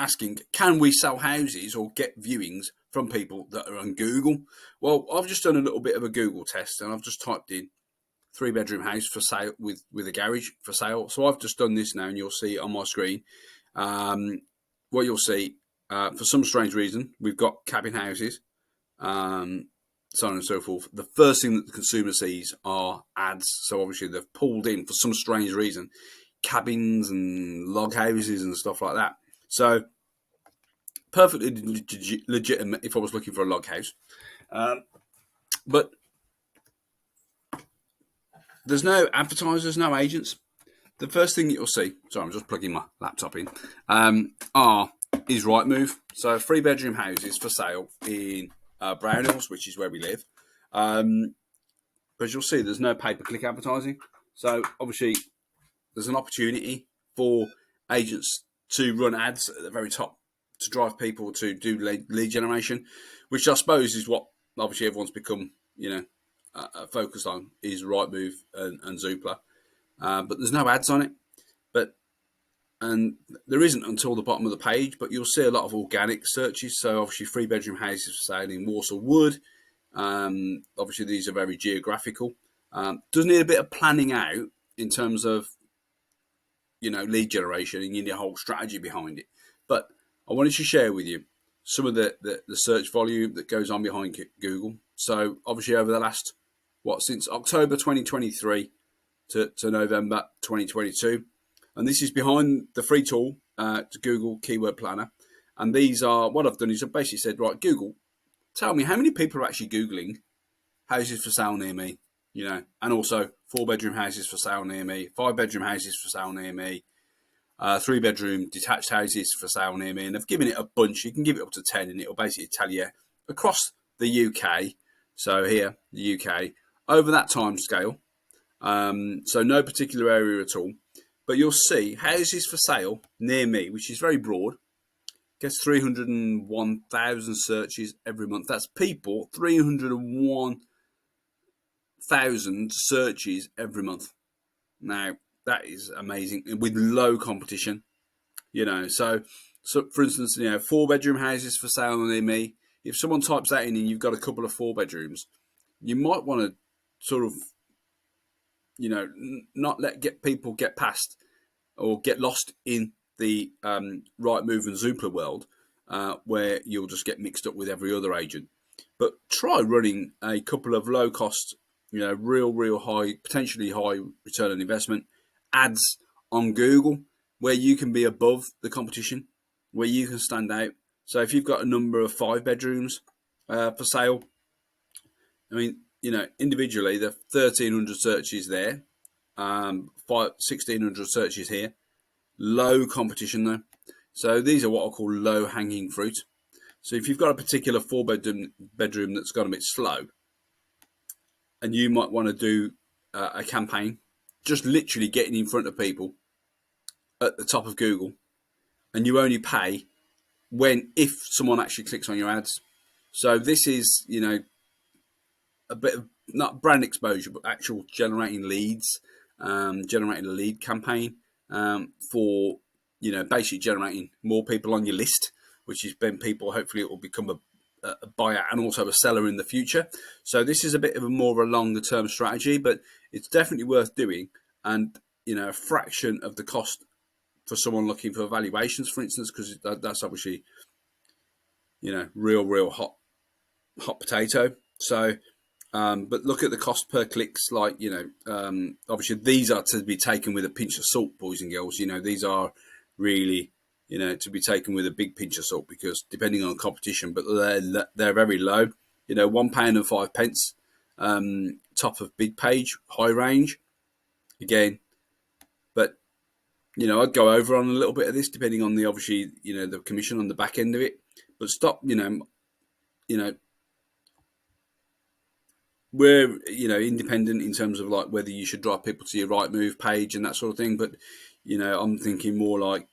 asking, can we sell houses or get viewings from people that are on Google? Well, I've just done a little bit of a Google test, and I've just typed in 3-bedroom house for sale with a garage for sale. So I've just done this now, and you'll see it on my screen. What you'll see, for some strange reason, we've got cabin houses, so on and so forth. The first thing that the consumer sees are ads. So obviously they've pulled in, for some strange reason, cabins and log houses and stuff like that. So perfectly legitimate if I was looking for a log house. But there's no advertisers, no agents. The first thing that you'll see, sorry, I'm just plugging my laptop in, is Rightmove. So 3-bedroom houses for sale in Brownhills, which is where we live. But you'll see there's no pay-per-click advertising. So obviously there's an opportunity for agents to run ads at the very top to drive people to do lead generation, which I suppose is what obviously everyone's become, focused on, is Rightmove and Zoopla. But there's no ads on it. And there isn't until the bottom of the page, but you'll see a lot of organic searches. So obviously 3-bedroom houses for sale in Walsall Wood. Obviously these are very geographical. Does need a bit of planning out in terms of, lead generation, and you need a whole strategy behind it. But I wanted to share with you some of the search volume that goes on behind Google. So obviously over the last, since October 2023 to November 2022, and this is behind the free tool, to Google Keyword Planner. And these are, what I've done is I've basically said, right, Google, tell me how many people are actually Googling houses for sale near me, and also 4-bedroom houses for sale near me, 5-bedroom houses for sale near me, 3-bedroom detached houses for sale near me. And I've given it a bunch. You can give it up to 10, and it'll basically tell you across the UK. So here, the UK, over that time scale. So no particular area at all. But you'll see houses for sale near me, which is very broad, gets 301,000 searches every month. That's people, 301,000 searches every month. Now, that is amazing with low competition, So for instance, 4-bedroom houses for sale near me. If someone types that in and you've got a couple of 4-bedrooms, you might want to sort of, not get people get past or get lost in the Rightmove and Zoopla world, where you'll just get mixed up with every other agent. But try running a couple of low cost, real high, potentially high return on investment ads on Google, where you can be above the competition, where you can stand out. So if you've got a number of 5-bedrooms for sale, individually, there are 1,300 searches there, 1,600 searches here. Low competition though. So these are what I call low hanging fruit. So if you've got a particular 4-bedroom that's got a bit slow, and you might want to do a campaign, just literally getting in front of people at the top of Google, and you only pay if someone actually clicks on your ads. So this is, a bit of not brand exposure, but actual generating leads, generating a lead campaign for, basically generating more people on your list, which is then people, hopefully it will become a buyer and also a seller in the future. So this is a bit of a more of a longer term strategy, but it's definitely worth doing. And, a fraction of the cost for someone looking for valuations, for instance, because that's obviously, real hot potato. So, but look at the cost per clicks, obviously these are to be taken with a pinch of salt, boys and girls. These are really, to be taken with a big pinch of salt, because depending on competition, but they're very low. £1.05, top of big page, high range, again. But I'd go over on a little bit of this, depending on the commission on the back end of it. But stop, we're independent in terms of whether you should drive people to your Rightmove page and that sort of thing. But I'm thinking more like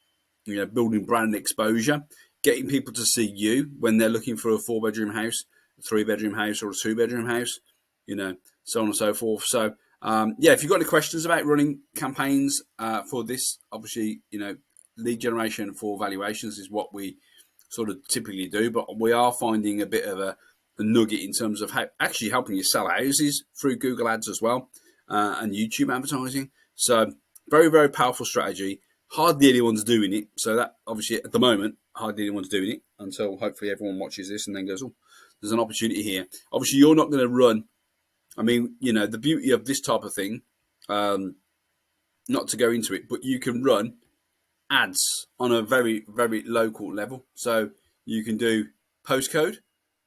building brand exposure, getting people to see you when they're looking for a 4-bedroom house, a 3-bedroom house, or a 2-bedroom house, so on and so forth. So if you've got any questions about running campaigns for this, obviously lead generation for valuations is what we sort of typically do, but we are finding a bit of a nugget in terms of actually helping you sell houses through Google Ads as well, and YouTube advertising. So very, very powerful strategy. Hardly anyone's doing it. So that obviously at the moment, hardly anyone's doing it until hopefully everyone watches this and then goes, oh, there's an opportunity here. Obviously, you're not going to run. I mean, the beauty of this type of thing, not to go into it, but you can run ads on a very, very local level. So you can do postcode,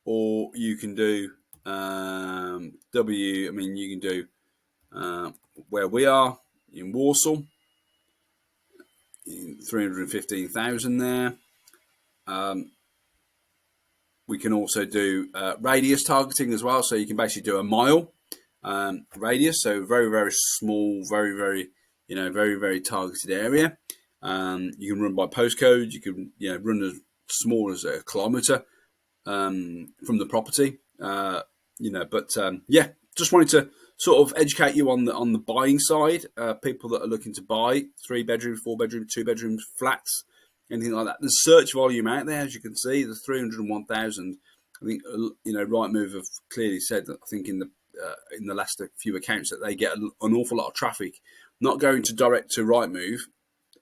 or you can do you can do where we are in Warsaw, 315,000 there. We can also do radius targeting as well. So you can basically do a mile radius. So very, very small, very, very, very, very targeted area. You can run by postcode. You can run as small as a kilometre from the property. Just wanted to sort of educate you on the buying side. People that are looking to buy 3-bedroom, 4-bedroom, 2-bedroom flats, anything like that. There's search volume out there, as you can see. There's 301,000. I think Rightmove have clearly said that. I think in the last few accounts that they get an awful lot of traffic, not going to direct to Rightmove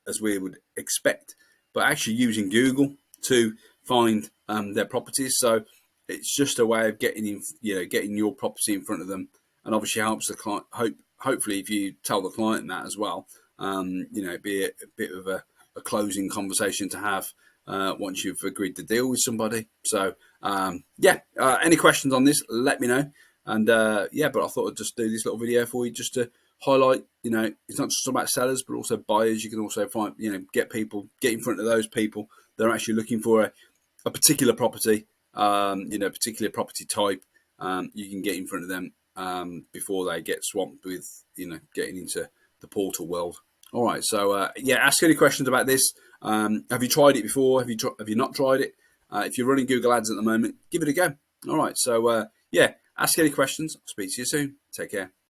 as we would expect, but actually using Google to find their properties. So it's just a way of getting your property in front of them, and obviously helps the client. Hopefully, if you tell the client that as well, be a bit of a closing conversation to have once you've agreed to deal with somebody. So any questions on this, let me know. And but I thought I'd just do this little video for you just to highlight, it's not just about sellers, but also buyers. You can also find, get in front of those people that are actually looking for a particular property, particular property type. You can get in front of them before they get swamped with, getting into the portal world. All right. So, ask any questions about this. Have you tried it before? Have you not tried it? If you're running Google Ads at the moment, give it a go. All right. So, ask any questions. I'll speak to you soon. Take care.